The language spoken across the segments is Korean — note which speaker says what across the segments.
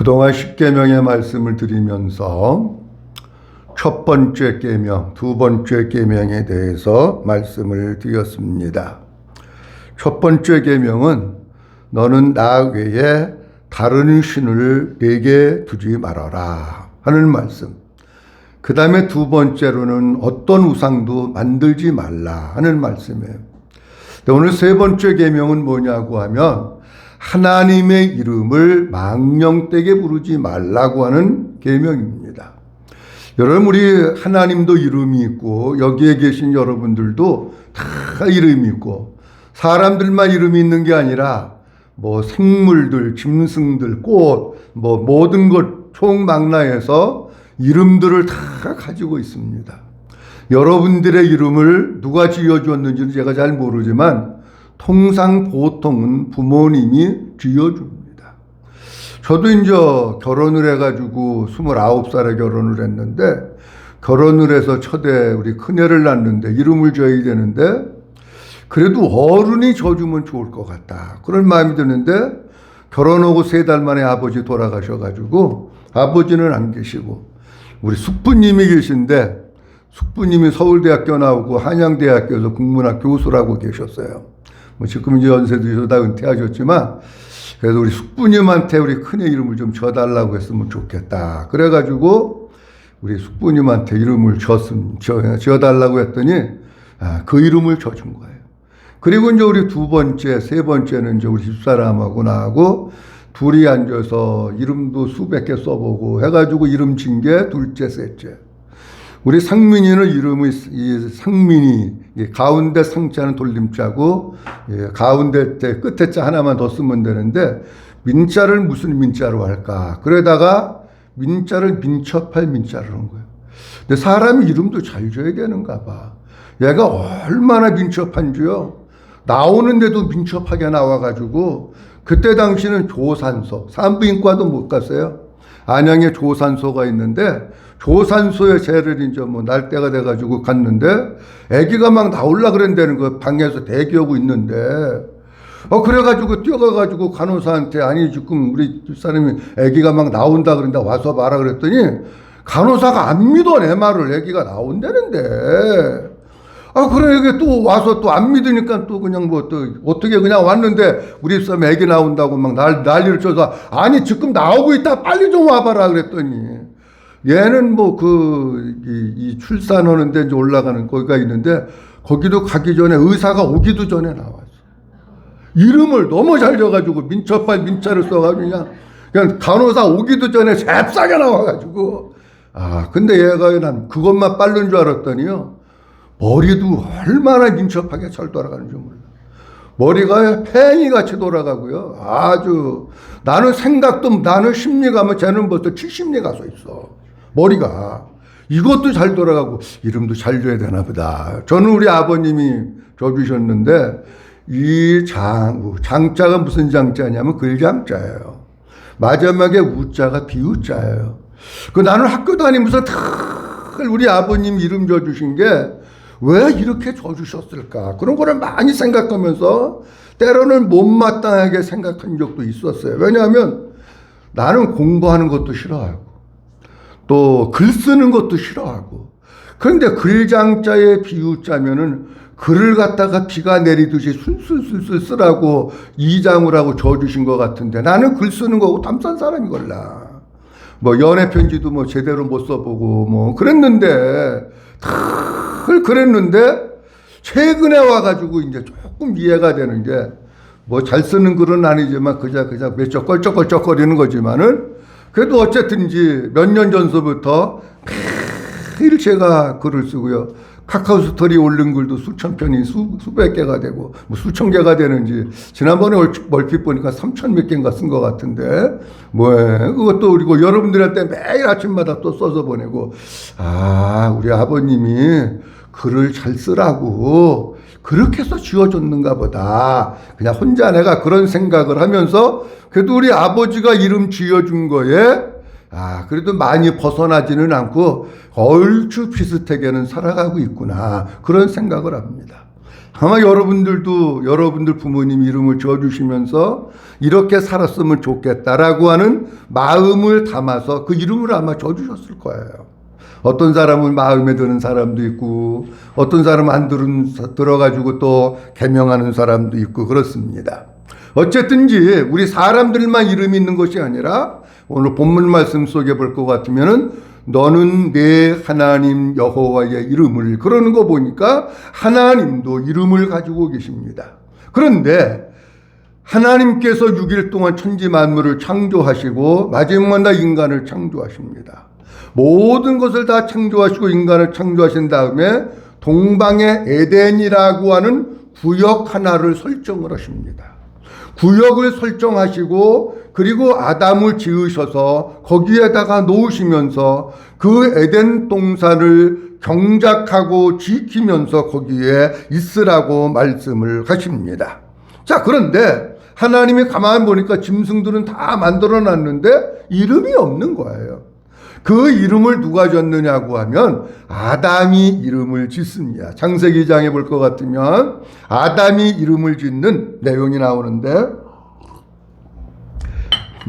Speaker 1: 그동안 십계명의 말씀을 드리면서 첫 번째 계명, 두 번째 계명에 대해서 말씀을 드렸습니다. 첫 번째 계명은 너는 나 외에 다른 신을 내게 두지 말아라 하는 말씀. 그 다음에 두 번째로는 어떤 우상도 만들지 말라 하는 말씀이에요. 오늘 세 번째 계명은 뭐냐고 하면 하나님의 이름을 망령되게 부르지 말라고 하는 계명입니다. 여러분, 우리 하나님도 이름이 있고 여기에 계신 여러분들도 다 이름이 있고, 사람들만 이름이 있는 게 아니라 뭐 생물들, 짐승들, 꽃, 뭐 모든 것 총망라해서 이름들을 다 가지고 있습니다. 여러분들의 이름을 누가 지어주었는지는 제가 잘 모르지만 통상 보통은 부모님이 지어줍니다. 저도 이제 결혼을 해가지고 29살에 결혼을 했는데, 결혼을 해서 첫애 우리 큰애를 낳는데 이름을 지어야 되는데 그래도 어른이 지어주면 좋을 것 같다, 그런 마음이 드는데, 결혼하고 3달 만에 아버지 돌아가셔가지고 아버지는 안 계시고 우리 숙부님이 계신데, 숙부님이 서울대학교 나오고 한양대학교에서 국문학 교수라고 계셨어요. 뭐 지금 이제 연세 드셔서 다 은퇴하셨지만, 그래서 우리 숙부님한테 우리 큰애 이름을 좀 지어달라고 했으면 좋겠다. 그래가지고 우리 숙부님한테 이름을 지어달라고 했더니 그 이름을 지어준 거예요. 그리고 이제 우리 두 번째, 세 번째는 이제 우리 집사람하고 나하고 둘이 앉아서 이름도 수백 개 써보고 해가지고 이름 진 게 둘째, 셋째. 우리 상민이는 이름이, 이 상민이, 가운데 상자는 돌림자고, 가운데 때 끝에 자 하나만 더 쓰면 되는데, 민자를 무슨 민자로 할까? 그러다가 민자를 민첩할 민자로 한 거예요. 근데 사람이 이름도 잘 지어야 되는가 봐. 얘가 얼마나 민첩한지요. 나오는데도 민첩하게 나와가지고, 그때 당시는 조산소, 산부인과도 못 갔어요. 안양에 조산소가 있는데, 조산소에 죄를 이제 뭐 날 때가 돼가지고 갔는데, 아기가 막 나올라 그런다는 거, 방에서 대기하고 있는데, 그래가지고 뛰어가가지고 간호사한테, 아니, 지금 우리 집사람이 아기가 막 나온다 그런다, 와서 봐라 그랬더니, 간호사가 안 믿어, 내 말을. 아기가 나온다는데. 그래, 이게 또 와서 또 안 믿으니까 또 그냥 뭐 또 어떻게 그냥 왔는데, 우리 집사람이 아기 나온다고 막 난리를 쳐서, 아니, 지금 나오고 있다, 빨리 좀 와봐라 그랬더니, 얘는 뭐 이 출산하는데 이제 올라가는 거기가 있는데, 거기도 가기 전에 의사가 오기도 전에 나왔어. 이름을 너무 잘 지어가지고 민첩할 민자를 써가지고 그냥 간호사 오기도 전에 잽싸게 나와가지고, 근데 얘가 난 그것만 빠른 줄 알았더니요, 머리도 얼마나 민첩하게 잘 돌아가는지 몰라. 머리가 팽이같이 돌아가고요. 아주, 나는 심리가면 쟤는 벌써 70리 가서 있어. 머리가. 이것도 잘 돌아가고, 이름도 잘 줘야 되나 보다. 저는 우리 아버님이 줘주셨는데, 이 장자가 무슨 장자냐면 글장자예요. 마지막에 우자가 비우자예요. 나는 학교 다니면서 늘 우리 아버님 이름 줘주신 게 왜 이렇게 줘주셨을까? 그런 거를 많이 생각하면서 때로는 못마땅하게 생각한 적도 있었어요. 왜냐하면 나는 공부하는 것도 싫어하고 또 글 쓰는 것도 싫어하고, 그런데 글장자에 비유자면은 글을 갖다가 비가 내리듯이 술술술술 쓰라고 이장을 하고 줘주신 것 같은데, 나는 글 쓰는 거고 탐싼 사람이걸라. 뭐 연애 편지도 뭐 제대로 못 써보고 뭐 그랬는데, 최근에 와가지고 이제 조금 이해가 되는 게, 뭐 잘 쓰는 글은 아니지만 그냥 몇 껄쩍껄쩍거리는 거지만은, 그래도 어쨌든지 몇 년 전서부터 매일 제가 글을 쓰고요. 카카오 스토리 올린 글도 수천 편이 수백 개가 되고, 뭐 수천 개가 되는지, 지난번에 얼핏 보니까 3천 몇 개인가 쓴 것 같은데, 그것도 그리고 여러분들한테 매일 아침마다 또 써서 보내고, 우리 아버님이 글을 잘 쓰라고 그렇게 해서 지어줬는가 보다. 그냥 혼자 내가 그런 생각을 하면서, 그래도 우리 아버지가 이름 지어준 거에 그래도 많이 벗어나지는 않고 얼추 비슷하게는 살아가고 있구나, 그런 생각을 합니다. 아마 여러분들도 여러분들 부모님 이름을 지어주시면서 이렇게 살았으면 좋겠다라고 하는 마음을 담아서 그 이름을 아마 지어주셨을 거예요. 어떤 사람은 마음에 드는 사람도 있고 어떤 사람은 안 들어가지고 또 개명하는 사람도 있고 그렇습니다. 어쨌든지 우리 사람들만 이름이 있는 것이 아니라 오늘 본문 말씀 속에 볼 것 같으면은 너는 내 하나님 여호와의 이름을, 그러는 거 보니까 하나님도 이름을 가지고 계십니다. 그런데 하나님께서 6일 동안 천지 만물을 창조하시고 마지막 날 인간을 창조하십니다. 모든 것을 다 창조하시고 인간을 창조하신 다음에 동방의 에덴이라고 하는 구역 하나를 설정을 하십니다. 구역을 설정하시고 그리고 아담을 지으셔서 거기에다가 놓으시면서 그 에덴 동산을 경작하고 지키면서 거기에 있으라고 말씀을 하십니다. 자, 그런데 하나님이 가만히 보니까 짐승들은 다 만들어 놨는데 이름이 없는 거예요. 그 이름을 누가 졌느냐고 하면 아담이 이름을 짓습니다. 창세기 2장에 볼 것 같으면 아담이 이름을 짓는 내용이 나오는데,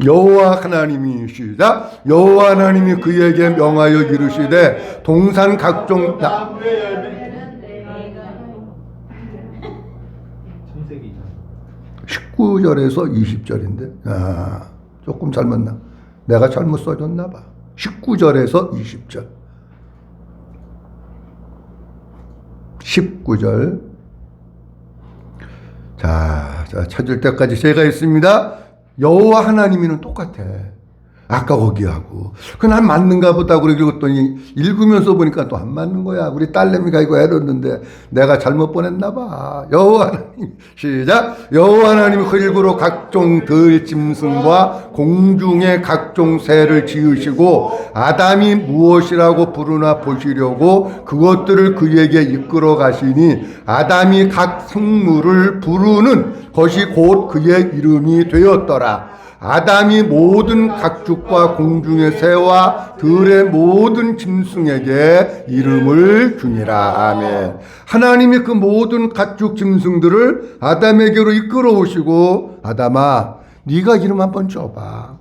Speaker 1: 여호와 하나님이 시작. 여호와 하나님이 그에게 명하여 이르시되 동산 각종
Speaker 2: 창세기
Speaker 1: 19절에서 20절인데 조금 잘못나, 내가 잘못 써줬나 봐. 19절에서 20절. 19절. 자, 찾을 때까지 제가 있습니다. 여호와 하나님이는 똑같아. 아까 거기하고. 난 맞는가 보다 그러더니 읽으면서 보니까 또 안 맞는 거야. 우리 딸내미가 이거 해뒀는데 내가 잘못 보냈나 봐. 여호와 하나님 시작. 여호와 하나님이 흙으로 각종 들 짐승과 공중의 각종 새를 지으시고 아담이 무엇이라고 부르나 보시려고 그것들을 그에게 이끌어 가시니 아담이 각 생물을 부르는 것이 곧 그의 이름이 되었더라. 아담이 모든 각축과 공중의 새와 들의 모든 짐승에게 이름을 주니라. 아멘. 하나님이 그 모든 각축 짐승들을 아담에게로 이끌어 오시고, 아담아, 네가 이름 한번 줘봐.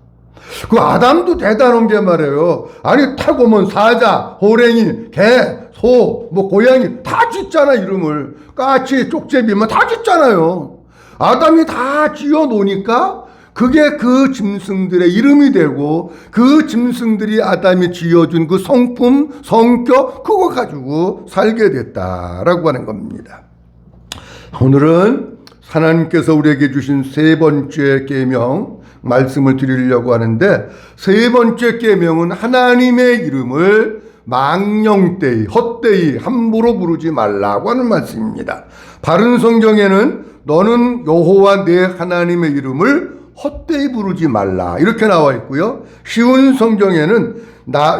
Speaker 1: 그 아담도 대단한 게 말이에요. 아니, 타고 오면 사자, 호랭이, 개, 소, 고양이 다 짓잖아, 이름을. 까치, 쪽제비 다 짓잖아요. 아담이 다 지어 놓으니까 그게 그 짐승들의 이름이 되고 그 짐승들이 아담이 지어준 그 성품, 성격, 그거 가지고 살게 됐다라고 하는 겁니다. 오늘은 하나님께서 우리에게 주신 세 번째 계명 말씀을 드리려고 하는데, 세 번째 계명은 하나님의 이름을 망령되이, 헛되이, 함부로 부르지 말라고 하는 말씀입니다. 바른 성경에는 너는 여호와 내 하나님의 이름을 헛되이 부르지 말라 이렇게 나와 있고요. 쉬운 성경에는 나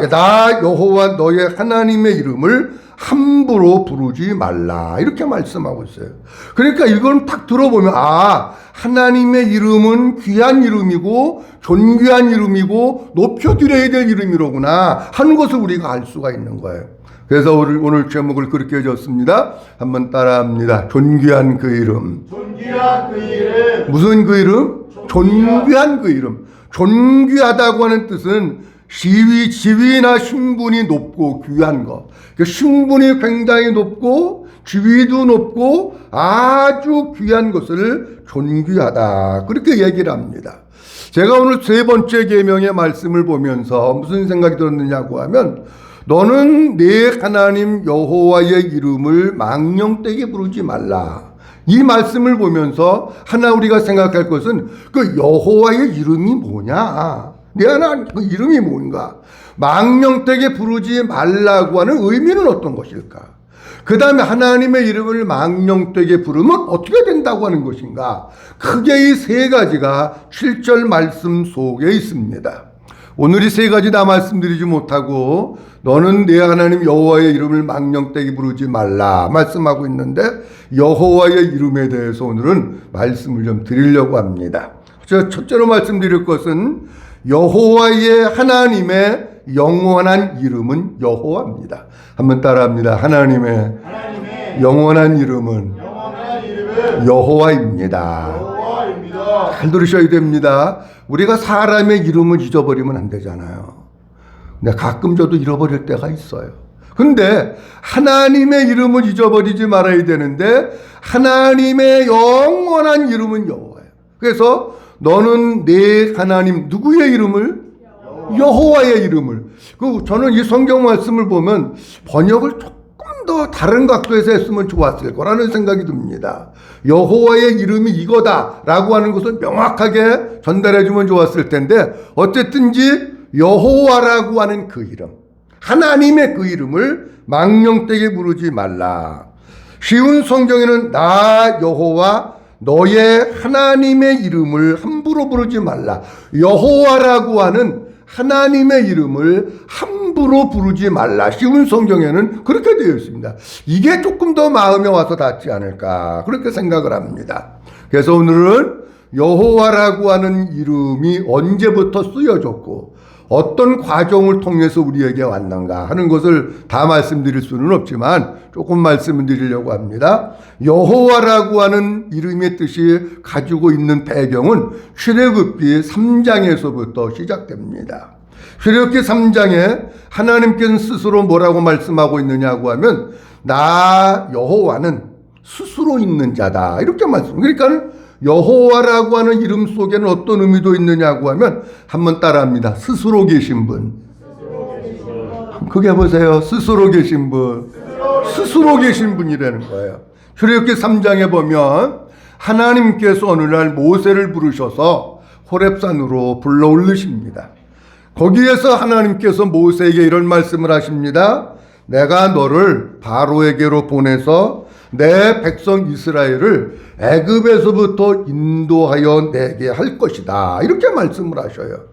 Speaker 1: 여호와 너의 하나님의 이름을 함부로 부르지 말라 이렇게 말씀하고 있어요. 그러니까 이건 딱 들어보면 하나님의 이름은 귀한 이름이고 존귀한 이름이고 높여드려야 될 이름이로구나 하는 것을 우리가 알 수가 있는 거예요. 그래서 오늘 제목을 그렇게 해줬습니다. 한번 따라합니다. 존귀한 그 이름.
Speaker 2: 존귀한 그 이름.
Speaker 1: 무슨 그 이름? 존귀한 그 이름. 존귀하다고 하는 뜻은 지위나 신분이 높고 귀한 것. 신분이 굉장히 높고 지위도 높고 아주 귀한 것을 존귀하다, 그렇게 얘기를 합니다. 제가 오늘 세 번째 계명의 말씀을 보면서 무슨 생각이 들었느냐고 하면, 너는 내 하나님 여호와의 이름을 망령되게 부르지 말라. 이 말씀을 보면서 하나 우리가 생각할 것은 그 여호와의 이름이 뭐냐? 내 하나님 그 이름이 뭔가? 망령되게 부르지 말라고 하는 의미는 어떤 것일까? 그 다음에 하나님의 이름을 망령되게 부르면 어떻게 된다고 하는 것인가? 크게 이 세 가지가 7절 말씀 속에 있습니다. 오늘 이 세 가지 다 말씀드리지 못하고 너는 내 하나님 여호와의 이름을 망령되게 부르지 말라 말씀하고 있는데, 여호와의 이름에 대해서 오늘은 말씀을 좀 드리려고 합니다. 첫째로 말씀드릴 것은 여호와의 하나님의 영원한 이름은 여호와입니다. 한번 따라합니다. 하나님의 영원한 이름은
Speaker 2: 이름
Speaker 1: 여호와입니다.
Speaker 2: 여호와입니다.
Speaker 1: 잘 들으셔야 됩니다. 우리가 사람의 이름을 잊어버리면 안 되잖아요. 근데 가끔 저도 잃어버릴 때가 있어요. 근데 하나님의 이름을 잊어버리지 말아야 되는데 하나님의 영원한 이름은 여호와예요. 그래서 너는 내 하나님 누구의 이름을? 여호와의 이름을. 저는 이 성경 말씀을 보면 번역을 조금 더 다른 각도에서 했으면 좋았을 거라는 생각이 듭니다. 여호와의 이름이 이거다라고 하는 것을 명확하게 전달해주면 좋았을 텐데 어쨌든지 여호와라고 하는 그 이름, 하나님의 그 이름을 망령되게 부르지 말라. 쉬운 성경에는 나 여호와 너의 하나님의 이름을 함부로 부르지 말라. 여호와라고 하는 하나님의 이름을 함부로 부르지 말라. 쉬운 성경에는 그렇게 되어 있습니다. 이게 조금 더 마음에 와서 닿지 않을까 그렇게 생각을 합니다. 그래서 오늘은 여호와라고 하는 이름이 언제부터 쓰여졌고 어떤 과정을 통해서 우리에게 왔는가 하는 것을 다 말씀드릴 수는 없지만 조금 말씀을 드리려고 합니다. 여호와라고 하는 이름의 뜻이 가지고 있는 배경은 출애굽기 3장에서부터 시작됩니다. 출애굽기 3장에 하나님께서는 스스로 뭐라고 말씀하고 있느냐고 하면 나 여호와는 스스로 있는 자다 이렇게 말씀. 그러니까 여호와라고 하는 이름 속에는 어떤 의미도 있느냐고 하면 한번 따라합니다. 스스로 계신 분. 그게 보세요. 스스로 계신 분. 스스로 계신 분이라는 거예요. 출애굽기 3장에 보면 하나님께서 어느 날 모세를 부르셔서 호렙산으로 불러 올리십니다. 거기에서 하나님께서 모세에게 이런 말씀을 하십니다. 내가 너를 바로에게로 보내서 내 백성 이스라엘을 애굽에서부터 인도하여 내게 할 것이다. 이렇게 말씀을 하셔요.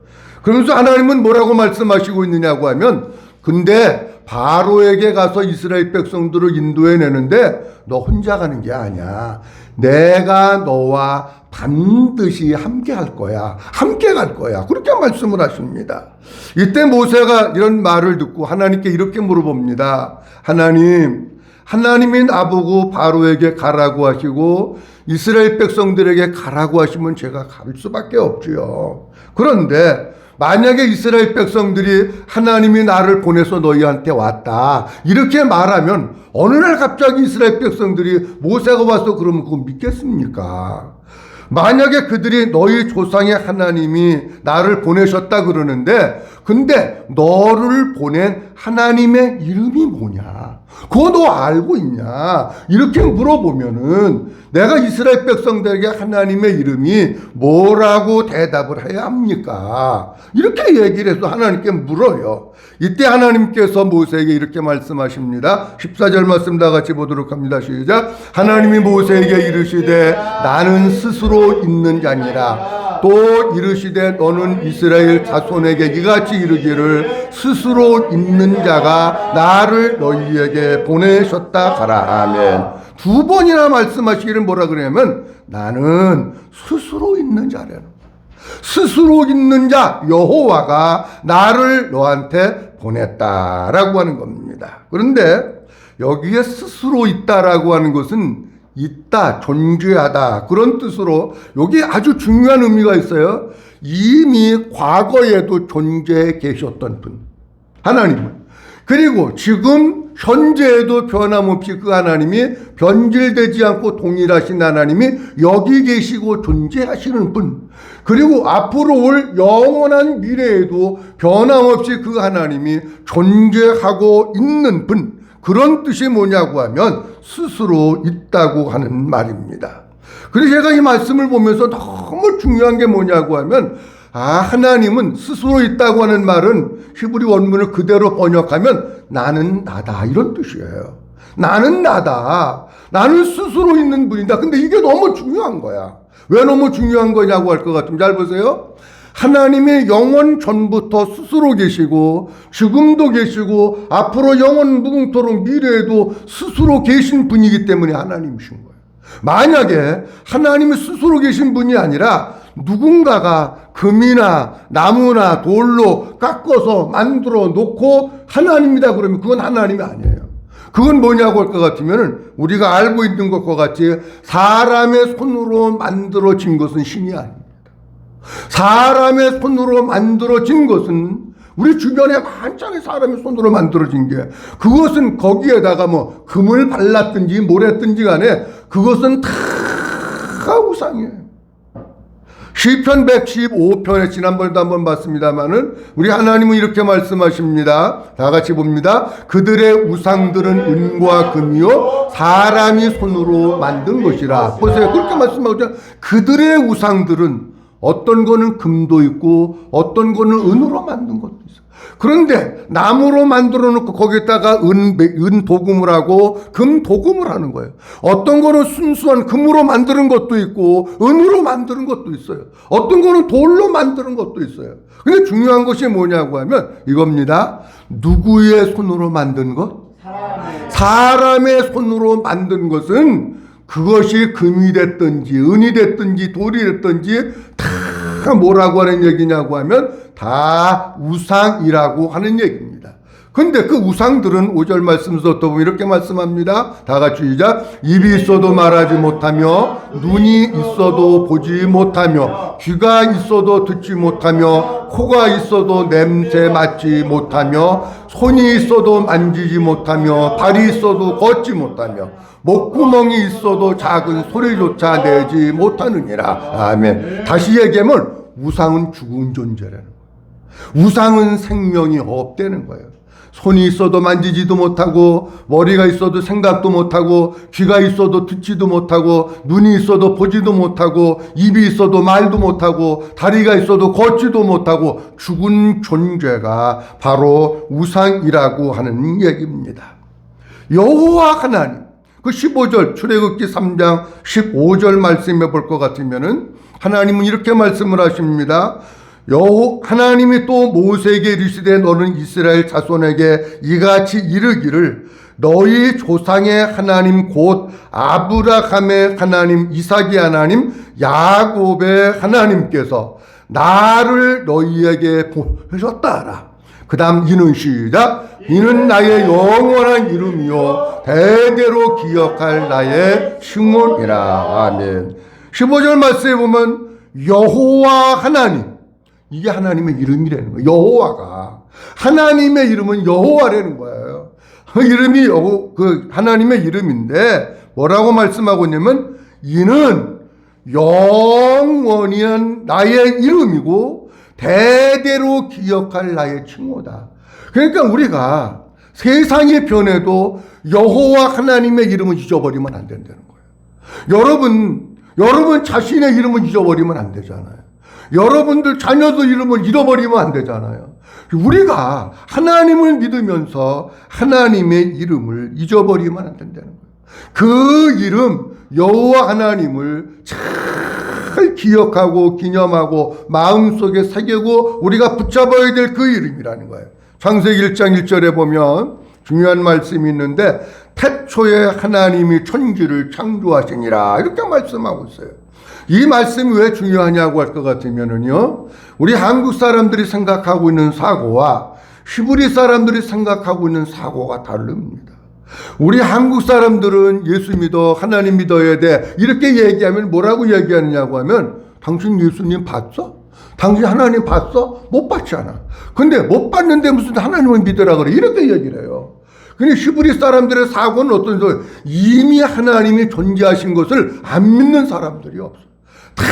Speaker 1: 그러면서 하나님은 뭐라고 말씀하시고 있느냐고 하면 근데 바로에게 가서 이스라엘 백성들을 인도해내는데 너 혼자 가는 게 아니야. 내가 너와 반드시 함께 할 거야. 함께 갈 거야. 그렇게 말씀을 하십니다. 이때 모세가 이런 말을 듣고 하나님께 이렇게 물어봅니다. 하나님이 나보고 바로에게 가라고 하시고 이스라엘 백성들에게 가라고 하시면 제가 갈 수밖에 없지요. 그런데 만약에 이스라엘 백성들이 하나님이 나를 보내서 너희한테 왔다 이렇게 말하면 어느 날 갑자기 이스라엘 백성들이 모세가 와서 그러면 그거 믿겠습니까? 만약에 그들이 너희 조상의 하나님이 나를 보내셨다 그러는데 근데 너를 보낸 하나님의 이름이 뭐냐? 그거 너 알고 있냐? 이렇게 물어보면은 내가 이스라엘 백성들에게 하나님의 이름이 뭐라고 대답을 해야 합니까? 이렇게 얘기를 해서 하나님께 물어요. 이때 하나님께서 모세에게 이렇게 말씀하십니다. 14절 말씀 다 같이 보도록 합니다. 시작. 하나님이 모세에게 이르시되 나는 스스로 있는 자니라. 또 이르시되 너는 이스라엘 자손에게 이같이 이르기를 스스로 있는 자가 나를 너희에게 보내셨다 가라. 아멘. 두 번이나 말씀하시기를 뭐라 그러냐면 나는 스스로 있는 자라는 스스로 있는 자 여호와가 나를 너한테 보냈다라고 하는 겁니다. 그런데 여기에 스스로 있다라고 하는 것은 있다, 존재하다 그런 뜻으로 여기 아주 중요한 의미가 있어요. 이미 과거에도 존재해 계셨던 분 하나님은 그리고 지금 현재에도 변함없이 그 하나님이 변질되지 않고 동일하신 하나님이 여기 계시고 존재하시는 분 그리고 앞으로 올 영원한 미래에도 변함없이 그 하나님이 존재하고 있는 분 그런 뜻이 뭐냐고 하면 스스로 있다고 하는 말입니다. 그래서 제가 이 말씀을 보면서 너무 중요한 게 뭐냐고 하면 하나님은 스스로 있다고 하는 말은 히브리 원문을 그대로 번역하면 나는 나다 이런 뜻이에요. 나는 나다. 나는 스스로 있는 분이다. 근데 이게 너무 중요한 거야. 왜 너무 중요한 거냐고 할 것 같으면 잘 보세요. 하나님이 영원 전부터 스스로 계시고 지금도 계시고 앞으로 영원 무궁토록 미래에도 스스로 계신 분이기 때문에 하나님이신 거예요. 만약에 하나님이 스스로 계신 분이 아니라 누군가가 금이나 나무나 돌로 깎아서 만들어 놓고 하나님이다 그러면 그건 하나님이 아니에요. 그건 뭐냐고 할 것 같으면은 우리가 알고 있는 것과 같이 사람의 손으로 만들어진 것은 신이 아닙니다. 사람의 손으로 만들어진 것은 우리 주변에 만장의 사람의 손으로 만들어진 게 그것은 거기에다가 뭐 금을 발랐든지 뭘 했든지 간에 그것은 다 우상이에요. 시편 115편에 지난번에도 한번 봤습니다마는 우리 하나님은 이렇게 말씀하십니다. 다 같이 봅니다. 그들의 우상들은 은과 금이요 사람이 손으로 만든 것이라. 보세요. 그렇게 말씀하고 있잖아요. 그들의 우상들은 어떤 거는 금도 있고 어떤 거는 은으로 만든 것도 있어요. 그런데 나무로 만들어 놓고 거기다가 은 도금을 하고 금 도금을 하는 거예요. 어떤 거는 순수한 금으로 만드는 것도 있고 은으로 만드는 것도 있어요. 어떤 거는 돌로 만드는 것도 있어요. 근데 중요한 것이 뭐냐고 하면 이겁니다. 누구의 손으로 만든 것? 사람의 손으로 만든 것은 그것이 금이 됐든지 은이 됐든지 돌이 됐든지 다 뭐라고 하는 얘기냐고 하면 다 우상이라고 하는 얘기입니다. 근데 그 우상들은 5절 말씀에서 또 보면 이렇게 말씀합니다. 다 같이 시작. 입이 있어도 말하지 못하며 눈이 있어도 보지 못하며 귀가 있어도 듣지 못하며 코가 있어도 냄새 맡지 못하며 손이 있어도 만지지 못하며 발이 있어도 걷지 못하며 목구멍이 있어도 작은 소리조차 내지 못하느니라. 아멘. 다시 얘기하면 우상은 죽은 존재라는 거예요. 우상은 생명이 없다는 거예요. 손이 있어도 만지지도 못하고 머리가 있어도 생각도 못하고 귀가 있어도 듣지도 못하고 눈이 있어도 보지도 못하고 입이 있어도 말도 못하고 다리가 있어도 걷지도 못하고 죽은 존재가 바로 우상이라고 하는 얘기입니다. 여호와 하나님 그 15절 출애굽기 3장 15절 말씀해 볼 것 같으면은 하나님은 이렇게 말씀을 하십니다. 하나님이 또 모세에게 이르시되 너는 이스라엘 자손에게 이같이 이르기를 너희 조상의 하나님 곧 아브라함의 하나님 이삭의 하나님 야곱의 하나님께서 나를 너희에게 보내셨다 하라. 그 다음 이는 시작. 이는 나의 영원한 이름이요 대대로 기억할 나의 칭호니라. 아멘. 15절 말씀에 보면 여호와 하나님, 이게 하나님의 이름이라는 거예요. 여호와가 하나님의 이름은 여호와라는 거예요. 그 이름이 그 하나님의 이름인데 뭐라고 말씀하고 있냐면 이는 영원한 나의 이름이고 대대로 기억할 나의 칭호다. 그러니까 우리가 세상이 변해도 여호와 하나님의 이름을 잊어버리면 안 된다는 거예요. 여러분 자신의 이름을 잊어버리면 안 되잖아요. 여러분들 자녀들 이름을 잃어버리면 안 되잖아요. 우리가 하나님을 믿으면서 하나님의 이름을 잊어버리면 안 된다는 거예요. 그 이름 여호와 하나님을 잘 기억하고 기념하고 마음속에 새기고 우리가 붙잡아야 될 그 이름이라는 거예요. 창세기 1장 1절에 보면 중요한 말씀이 있는데 태초에 하나님이 천지를 창조하시니라 이렇게 말씀하고 있어요. 이 말씀이 왜 중요하냐고 할 것 같으면은요, 우리 한국 사람들이 생각하고 있는 사고와 히브리 사람들이 생각하고 있는 사고가 다릅니다. 우리 한국 사람들은 예수 믿어 하나님 믿어야 돼 이렇게 얘기하면 뭐라고 얘기하느냐고 하면 당신 예수님 봤어? 당신 하나님 봤어? 못 봤잖아. 근데 못 봤는데 무슨 하나님을 믿으라 그래 이렇게 얘기를 해요. 근데 히브리 사람들의 사고는 어떤 거예요? 이미 하나님이 존재하신 것을 안 믿는 사람들이 없어요. 다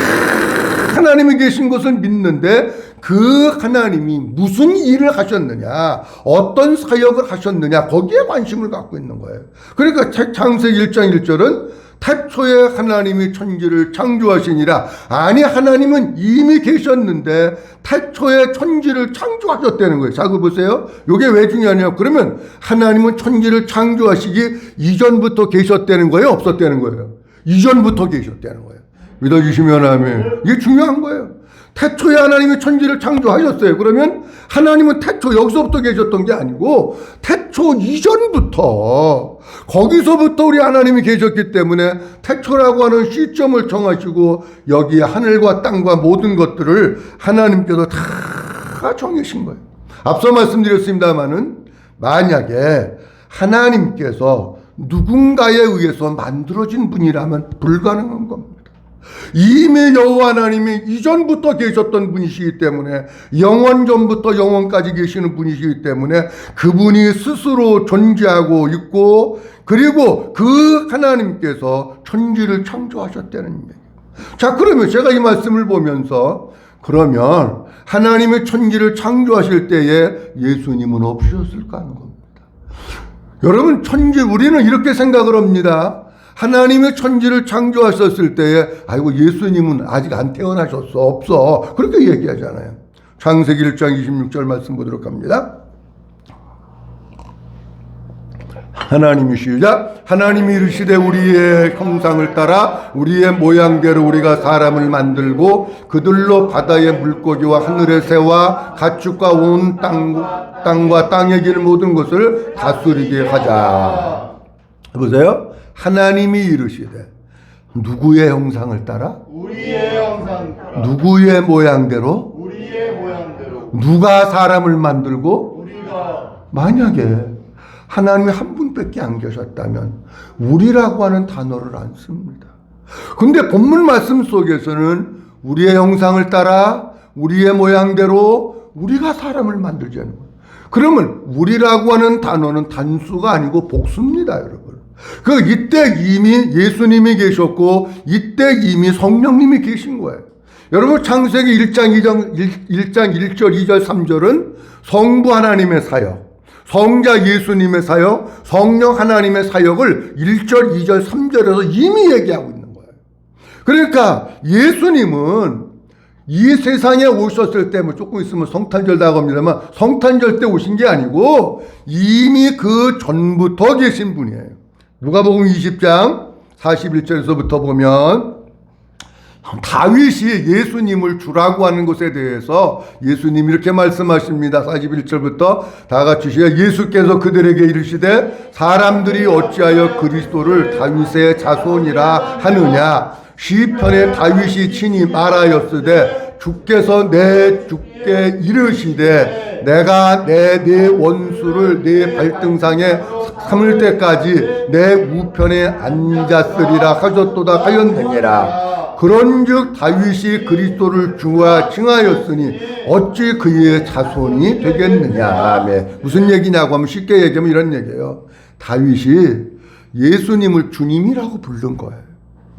Speaker 1: 하나님이 계신 것을 믿는데 그 하나님이 무슨 일을 하셨느냐, 어떤 사역을 하셨느냐 거기에 관심을 갖고 있는 거예요. 그러니까 창세기 1장 1절은 태초에 하나님이 천지를 창조하시니라. 아니 하나님은 이미 계셨는데 태초에 천지를 창조하셨다는 거예요. 자, 그 보세요. 이게 왜 중요하냐? 그러면 하나님은 천지를 창조하시기 이전부터 계셨다는 거예요? 없었다는 거예요? 이전부터 계셨다는 거예요. 믿어주시면 아멘. 이게 중요한 거예요. 태초에 하나님이 천지를 창조하셨어요. 그러면 하나님은 태초 여기서부터 계셨던 게 아니고 태초 이전부터 거기서부터 우리 하나님이 계셨기 때문에 태초라고 하는 시점을 정하시고 여기 하늘과 땅과 모든 것들을 하나님께서 다 정하신 거예요. 앞서 말씀드렸습니다마는 만약에 하나님께서 누군가에 의해서 만들어진 분이라면 불가능한 겁니다. 이미 여호와 하나님이 이전부터 계셨던 분이시기 때문에, 영원 전부터 영원까지 계시는 분이시기 때문에 그분이 스스로 존재하고 있고, 그리고 그 하나님께서 천지를 창조하셨다는 얘기예요. 자, 그러면 제가 이 말씀을 보면서, 그러면 하나님의 천지를 창조하실 때에 예수님은 없으셨을까 하는 겁니다. 여러분, 우리는 이렇게 생각을 합니다. 하나님의 천지를 창조하셨을 때에 아이고 예수님은 아직 안 태어나셨어, 없어, 그렇게 얘기하잖아요. 창세기 1장 26절 말씀 보도록 합니다. 하나님이 시작. 하나님이 이르시되 우리의 형상을 따라 우리의 모양대로 우리가 사람을 만들고 그들로 바다의 물고기와 하늘의 새와 가축과 온 땅과 땅에 기는 모든 것을 다스리게 하자. 보세요. 하나님이 이르시되 누구의 형상을 따라?
Speaker 2: 우리의 형상 따라.
Speaker 1: 누구의 모양대로?
Speaker 2: 우리의 모양대로.
Speaker 1: 누가 사람을 만들고?
Speaker 2: 우리가.
Speaker 1: 만약에 하나님이 한 분밖에 안 계셨다면 우리라고 하는 단어를 안 씁니다. 근데 본문 말씀 속에서는 우리의 형상을 따라 우리의 모양대로 우리가 사람을 만들자는 거예요. 그러면 우리라고 하는 단어는 단수가 아니고 복수입니다, 여러분. 이때 이미 예수님이 계셨고 이때 이미 성령님이 계신 거예요. 여러분, 창세기 1장 1절 2절 3절은 성부 하나님의 사역, 성자 예수님의 사역, 성령 하나님의 사역을 1절 2절 3절에서 이미 얘기하고 있는 거예요. 그러니까 예수님은 이 세상에 오셨을 때, 조금 있으면 성탄절 다가옵니다만 성탄절 때 오신 게 아니고 이미 그 전부터 계신 분이에요. 누가복음 20장 41절에서부터 보면 다윗이 예수님을 주라고 하는 것에 대해서 예수님이 이렇게 말씀하십니다. 41절부터 다 같이 시작. 예수께서 그들에게 이르시되 사람들이 어찌하여 그리스도를 다윗의 자손이라 하느냐. 시편에 다윗이 친히 말하였으되 주께서 내 주께 이르시되 내가 내 원수를 내 발등상에 삼을 때까지 내 우편에 앉았으리라 하셨도다 하였느니라. 그런즉 다윗이 그리스도를 주와 칭하였으니 어찌 그의 자손이 되겠느냐. 아멘. 무슨 얘기냐고 하면 쉽게 얘기하면 이런 얘기예요. 다윗이 예수님을 주님이라고 부른 거예요.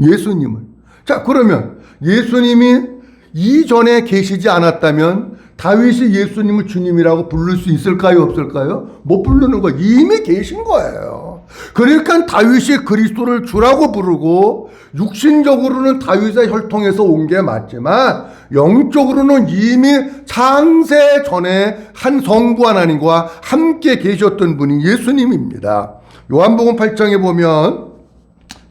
Speaker 1: 예수님을. 자, 그러면 예수님이 이전에 계시지 않았다면 다윗이 예수님을 주님이라고 부를 수 있을까요, 없을까요? 못 부르는 거예요. 이미 계신 거예요. 그러니까 다윗이 그리스도를 주라고 부르고 육신적으로는 다윗의 혈통에서 온 게 맞지만 영적으로는 이미 창세 전에 한 성부 하나님과 함께 계셨던 분이 예수님입니다. 요한복음 8장에 보면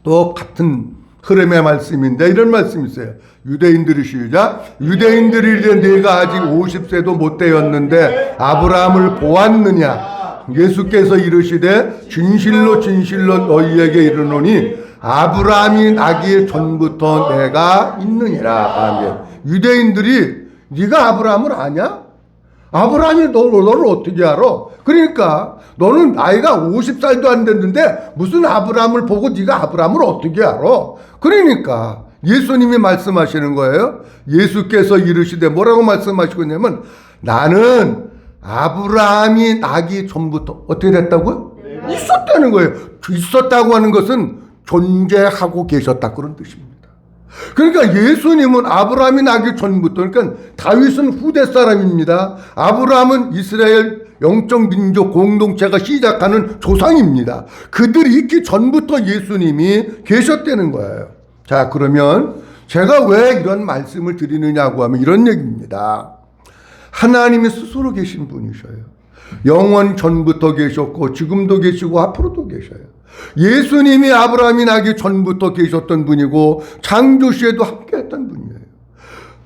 Speaker 1: 또 같은 흐름의 말씀인데 이런 말씀이 있어요. 유대인들이 시작. 유대인들이 내가 아직 50세도 못 되었는데 아브라함을 보았느냐. 예수께서 이르시되 진실로 진실로 너희에게 이르노니 아브라함이 나기 전부터 내가 있느니라. 아멘. 유대인들이 네가 아브라함을 아냐? 아브라함이 너를 어떻게 알아? 그러니까 너는 나이가 50살도 안 됐는데 무슨 아브라함을 보고 네가 아브라함을 어떻게 알아? 그러니까 예수님이 말씀하시는 거예요. 예수께서 이르시되 뭐라고 말씀하시고 있냐면 나는 아브라함이 나기 전부터 어떻게 됐다고요? 있었다는 거예요. 있었다고 하는 것은 존재하고 계셨다, 그런 뜻입니다. 그러니까 예수님은 아브라함이 나기 전부터, 그러니까 다윗은 후대 사람입니다. 아브라함은 이스라엘 영적 민족 공동체가 시작하는 조상입니다. 그들이 있기 전부터 예수님이 계셨다는 거예요. 자, 그러면 제가 왜 이런 말씀을 드리느냐고 하면 이런 얘기입니다. 하나님이 스스로 계신 분이셔요. 영원 전부터 계셨고 지금도 계시고 앞으로도 계셔요. 예수님이 아브라함이 나기 전부터 계셨던 분이고 창조 시에도 함께 했던 분이에요.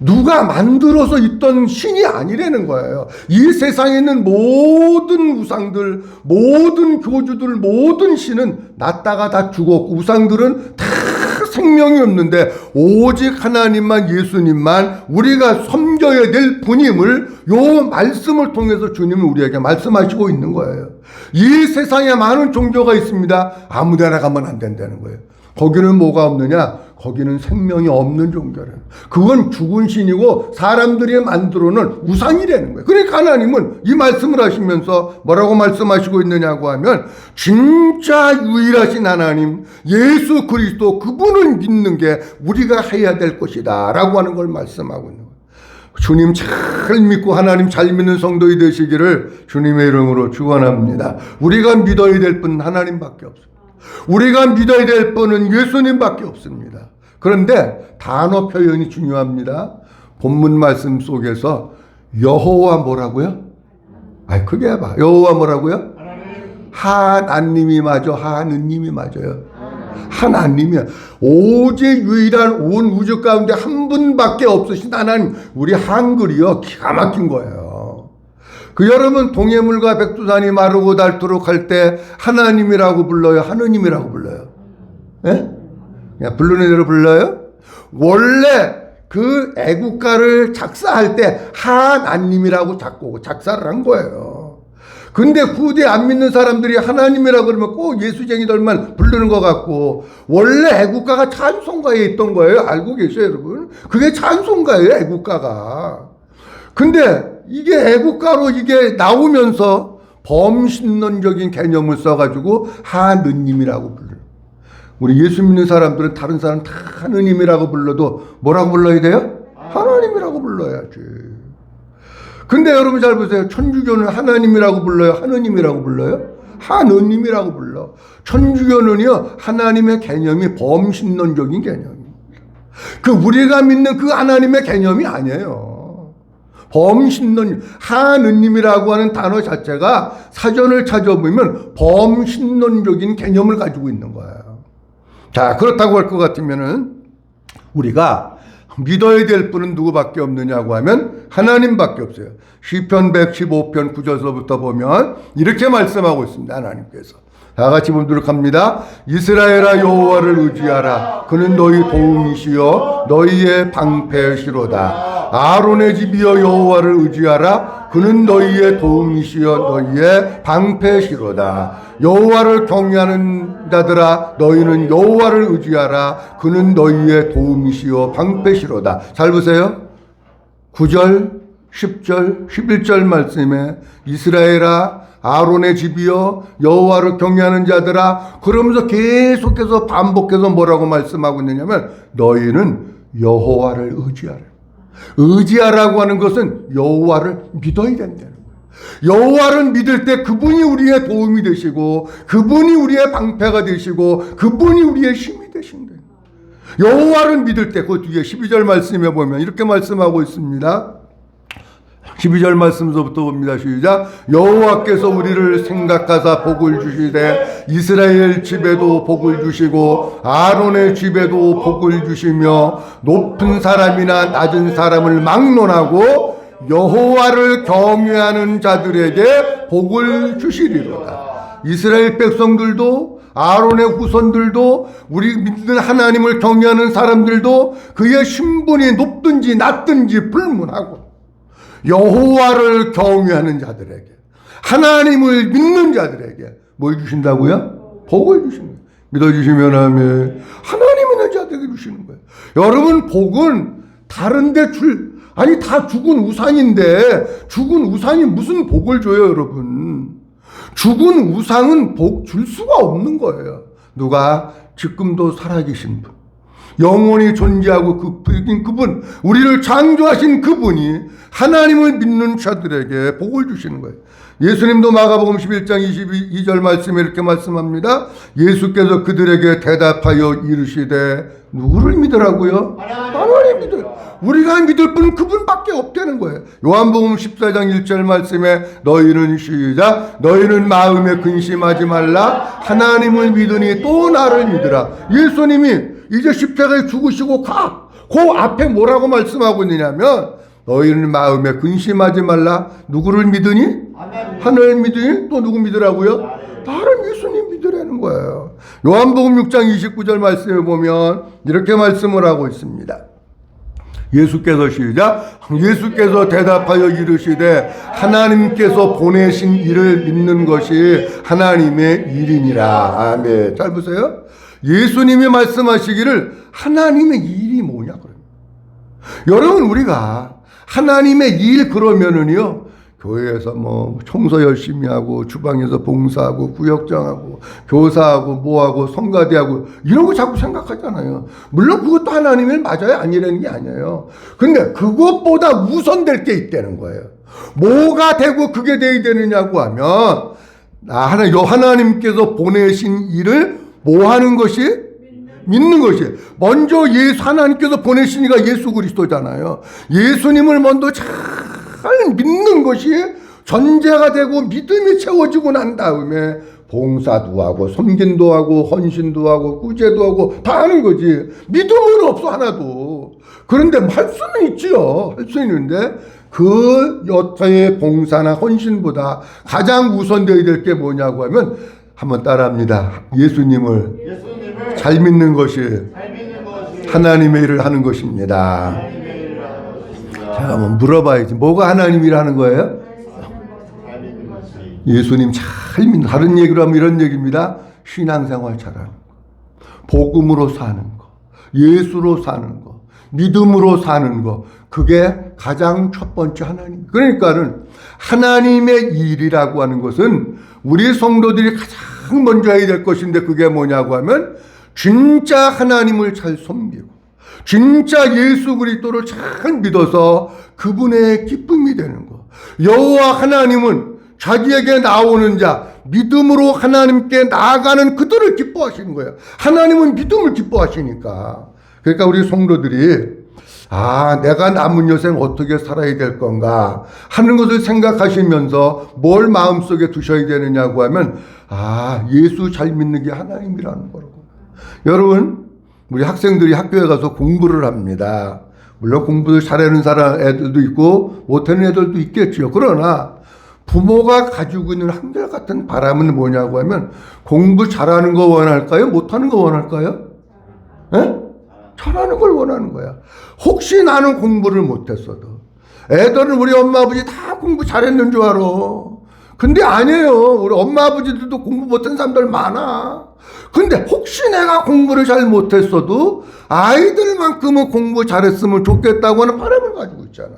Speaker 1: 누가 만들어서 있던 신이 아니라는 거예요. 이 세상에 있는 모든 우상들, 모든 교주들, 모든 신은 났다가 다 죽었고 우상들은 다 생명이 없는데 오직 하나님만, 예수님만 우리가 섬겨야 될 분임을 요 말씀을 통해서 주님은 우리에게 말씀하시고 있는 거예요. 이 세상에 많은 종교가 있습니다. 아무 데나 가면 안 된다는 거예요. 거기는 뭐가 없느냐? 거기는 생명이 없는 종교래. 그건 죽은 신이고 사람들이 만들어 놓은 우상이라는 거예요. 그러니까 하나님은 이 말씀을 하시면서 뭐라고 말씀하시고 있느냐고 하면 진짜 유일하신 하나님 예수 그리스도 그분을 믿는 게 우리가 해야 될 것이다 라고 하는 걸 말씀하고 있는 거예요. 주님 잘 믿고 하나님 잘 믿는 성도이 되시기를 주님의 이름으로 축원합니다. 우리가 믿어야 될 분은 하나님밖에 없습니다. 우리가 믿어야 될 분은 예수님밖에 없습니다. 그런데 단어 표현이 중요합니다. 본문 말씀 속에서 여호와 뭐라고요? 아이 크게 해봐. 여호와 뭐라고요? 하나님이 맞아. 하느님이 맞아요. 하나님이야. 오직 유일한 온 우주 가운데 한 분밖에 없으신 하나님. 우리 한글이요 기가 막힌 거예요. 그 여러분 동해물과 백두산이 마르고 닳도록 할 때 하나님이라고 불러요? 하느님이라고 불러요? 예? 그냥 부르는 대로 불러요? 원래 그 애국가를 작사할 때 하나님이라고 작사를 한 거예요. 근데 후대 안 믿는 사람들이 하나님이라고 그러면 꼭 예수쟁이들만 부르는 것 같고 원래 애국가가 찬송가에 있던 거예요. 알고 계세요 여러분? 그게 찬송가예요 애국가가. 근데 이게 애국가로 이게 나오면서 범신론적인 개념을 써가지고 하느님이라고 불러요. 우리 예수 믿는 사람들은 다른 사람 다 하느님이라고 불러도 뭐라고 불러야 돼요? 하나님이라고 불러야지. 근데 여러분 잘 보세요. 천주교는 하나님이라고 불러요? 하느님이라고 불러요? 하느님이라고 불러. 천주교는요 하나님의 개념이 범신론적인 개념입니다. 그 우리가 믿는 그 하나님의 개념이 아니에요. 범신론, 하느님이라고 하는 단어 자체가 사전을 찾아보면 범신론적인 개념을 가지고 있는 거예요. 자, 그렇다고 할 것 같으면은 우리가 믿어야 될 분은 누구밖에 없느냐고 하면 하나님밖에 없어요. 시편 115편 9절서부터 보면 이렇게 말씀하고 있습니다. 하나님께서. 다 같이 보도록 합니다. 이스라엘아 여호와를 의지하라. 그는 너희 도움이시여 너희의 방패시로다. 아론의 집이여 여호와를 의지하라. 그는 너희의 도움이시여 너희의 방패시로다. 여호와를 경외하는 자들아 너희는 여호와를 의지하라. 그는 너희의 도움이시여 방패시로다. 잘 보세요. 9절, 10절, 11절 말씀에 이스라엘아 아론의 집이여 여호와를 경외하는 자들아 그러면서 계속해서 반복해서 뭐라고 말씀하고 있느냐면 너희는 여호와를 의지하라. 의지하라고 하는 것은 여호와를 믿어야 된다는 거예요. 여호와를 믿을 때 그분이 우리의 도움이 되시고 그분이 우리의 방패가 되시고 그분이 우리의 힘이 되신다. 여호와를 믿을 때 그 뒤에 12절 말씀에 보면 이렇게 말씀하고 있습니다. 12절 말씀서부터 봅니다. 시작. 여호와께서 우리를 생각하사 복을 주시되 이스라엘 집에도 복을 주시고 아론의 집에도 복을 주시며 높은 사람이나 낮은 사람을 막론하고 여호와를 경외하는 자들에게 복을 주시리로다. 이스라엘 백성들도 아론의 후손들도 우리 믿는 하나님을 경외하는 사람들도 그의 신분이 높든지 낮든지 불문하고 여호와를 경외하는 자들에게 하나님을 믿는 자들에게 뭘 주신다고요? 복을 주시는 거예요. 믿어주시면 아멘. 하나님 있는 자들에게 주시는 거예요. 여러분 복은 다른데 아니 다 죽은 우상인데 죽은 우상이 무슨 복을 줘요 여러분. 죽은 우상은 복 줄 수가 없는 거예요. 누가? 지금도 살아계신 분, 영원히 존재하고 그분, 우리를 창조하신 그분이 하나님을 믿는 자들에게 복을 주시는 거예요. 예수님도 마가복음 11장 22절 말씀에 이렇게 말씀합니다. 예수께서 그들에게 대답하여 이르시되 누구를 믿으라고요? 하나님 믿어요. 우리가 믿을 분은 그분밖에 없다는 거예요. 요한복음 14장 1절 말씀에 너희는 시작 너희는 마음에 근심하지 말라 하나님을 믿으니 또 나를 믿으라. 예수님이 이제 십자가에 죽으시고 그 앞에 뭐라고 말씀하고 있느냐면 너희는 마음에 근심하지 말라. 누구를 믿으니? 하나님 믿으니 또 누구 믿으라고요? 나를 예수님 믿으라는 거예요. 요한복음 6장 29절 말씀을 보면 이렇게 말씀을 하고 있습니다. 예수께서 시작. 예수께서 대답하여 이르시되 하나님께서 보내신 이를 믿는 것이 하나님의 일이니라. 아멘. 잘 보세요. 예수님이 말씀하시기를 하나님의 일이 뭐냐 그래요. 여러분, 우리가 하나님의 일 그러면은요, 교회에서 뭐 청소 열심히 하고 주방에서 봉사하고 구역장하고 교사하고 뭐하고 성가대하고 이런 거 자꾸 생각하잖아요. 물론 그것도 하나님의 맞아요. 아니라는 게 아니에요. 근데 그것보다 우선될 게 있다는 거예요. 뭐가 되고 그게 돼야 되느냐고 하면 하나님께서 보내신 일을 뭐 하는 것이? 믿는 것이. 먼저 하나님께서 보내시니까 예수 그리스도잖아요. 예수님을 먼저 잘 믿는 것이 전제가 되고 믿음이 채워지고 난 다음에 봉사도 하고 섬긴도 하고 헌신도 하고 구제도 하고 다 하는 거지. 믿음은 없어 하나도. 그런데 할 수는 있지요. 할 수 있는데 그 여타의 봉사나 헌신보다 가장 우선되어야 될 게 뭐냐고 하면 한번 따라합니다. 예수님을 잘 믿는 것이 하나님의 일을 하는 것입니다. 제가 한번 물어봐야지. 뭐가 하나님 일을 하는 거예요? 예수님 잘 믿는, 다른 얘기로 하면 이런 얘기입니다. 신앙생활 잘하는 거, 복음으로 사는 거, 예수로 사는 거, 믿음으로 사는 거, 그게 가장 첫 번째 하나님. 그러니까는 하나님의 일이라고 하는 것은 우리 성도들이 가장 먼저 해야 될 것인데 그게 뭐냐고 하면 진짜 하나님을 잘 섬기고 진짜 예수 그리스도를 잘 믿어서 그분의 기쁨이 되는 거. 여호와 하나님은 자기에게 나오는 자, 믿음으로 하나님께 나아가는 그들을 기뻐하시는 거예요. 하나님은 믿음을 기뻐하시니까. 그러니까 우리 성도들이 내가 남은 여생 어떻게 살아야 될 건가 하는 것을 생각하시면서 뭘 마음속에 두셔야 되느냐고 하면 예수 잘 믿는 게 하나님이라는 거라고. 여러분, 우리 학생들이 학교에 가서 공부를 합니다. 물론 공부를 잘하는 사람 애들도 있고 못하는 애들도 있겠죠. 그러나 부모가 가지고 있는 한결같은 바람은 뭐냐고 하면 공부 잘하는 거 원할까요? 못하는 거 원할까요? 잘하는 걸 원하는 거야. 혹시 나는 공부를 못했어도 애들은 우리 엄마 아버지 다 공부 잘했는 줄 알아. 근데 아니에요. 우리 엄마 아버지들도 공부 못한 사람들 많아. 근데 혹시 내가 공부를 잘 못했어도 아이들만큼은 공부 잘했으면 좋겠다고 하는 바람을 가지고 있잖아.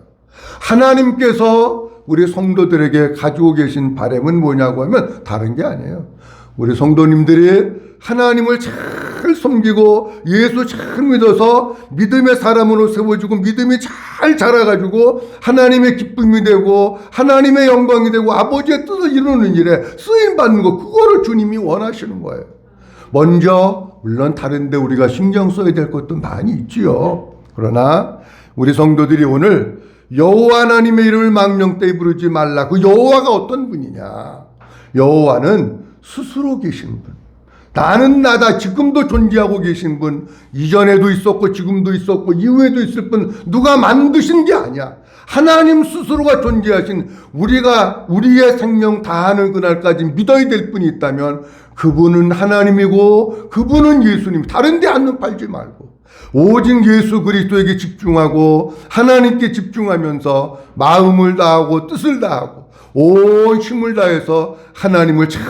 Speaker 1: 하나님께서 우리 성도들에게 가지고 계신 바람은 뭐냐고 하면 다른 게 아니에요. 우리 성도님들이 하나님을 잘 섬기고 예수 잘 믿어서 믿음의 사람으로 세워지고 믿음이 잘 자라가지고 하나님의 기쁨이 되고 하나님의 영광이 되고 아버지의 뜻을 이루는 일에 쓰임받는 거, 그거를 주님이 원하시는 거예요. 먼저 물론 다른데 우리가 신경 써야 될 것도 많이 있지요. 그러나 우리 성도들이 오늘 여호와 하나님의 이름을 망령되이 부르지 말라. 그 여호와가 어떤 분이냐? 여호와는 스스로 계신 분. 나는 나다. 지금도 존재하고 계신 분. 이전에도 있었고 지금도 있었고 이후에도 있을 분. 누가 만드신 게 아니야. 하나님 스스로가 존재하신, 우리가 우리의 생명 다하는 그날까지 믿어야 될 분이 있다면 그분은 하나님이고 그분은 예수님. 다른 데 안눈 팔지 말고 오직 예수 그리스도에게 집중하고 하나님께 집중하면서 마음을 다하고 뜻을 다하고 온 힘을 다해서 하나님을 잘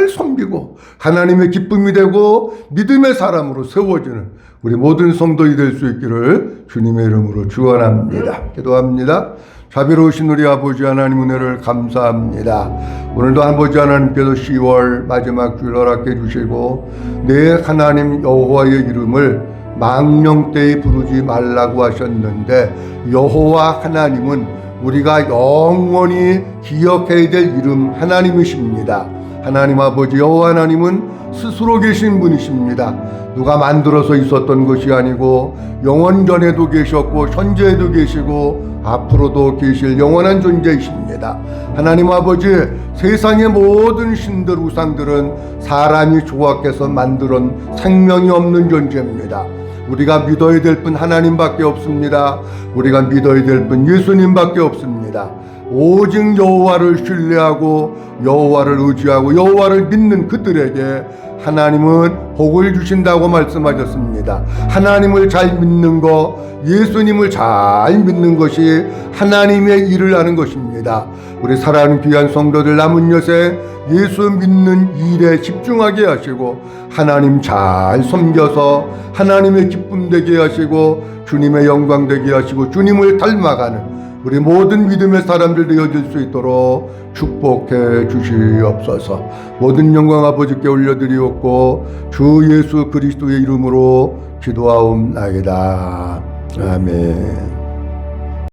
Speaker 1: 섬기고 하나님의 기쁨이 되고 믿음의 사람으로 세워지는 우리 모든 성도이 될 수 있기를 주님의 이름으로 축원합니다. 기도합니다. 자비로우신 우리 아버지 하나님 은혜를 감사합니다. 오늘도 아버지 하나님께서 10월 마지막 주일 허락해 주시고 내 하나님 여호와의 이름을 망령되이 부르지 말라고 하셨는데 여호와 하나님은 우리가 영원히 기억해야 될 이름 하나님이십니다. 하나님 아버지 여호와 하나님은 스스로 계신 분이십니다. 누가 만들어서 있었던 것이 아니고 영원전에도 계셨고 현재에도 계시고 앞으로도 계실 영원한 존재이십니다. 하나님 아버지, 세상의 모든 신들 우상들은 사람이 조각해서 만들어 생명이 없는 존재입니다. 우리가 믿어야 될 분 하나님밖에 없습니다. 우리가 믿어야 될 분 예수님밖에 없습니다. 말씀하셨습니다. 오직 여호와를 신뢰하고 여호와를 의지하고 여호와를 믿는 그들에게 하나님은 복을 주신다고 말씀하셨습니다. 하나님을 잘 믿는 것, 예수님을 잘 믿는 것이 하나님의 일을 하는 것입니다. 우리 사랑하는 귀한 성도들, 남은 여생 예수 믿는 일에 집중하게 하시고 하나님 잘 섬겨서 하나님의 기쁨 되게 하시고 주님의 영광 되게 하시고 주님을 닮아가는 우리 모든 믿음의 사람들 되어질 수 있도록 축복해 주시옵소서. 모든 영광 아버지께 올려드리옵고 주 예수 그리스도의 이름으로 기도하옵나이다. 아멘.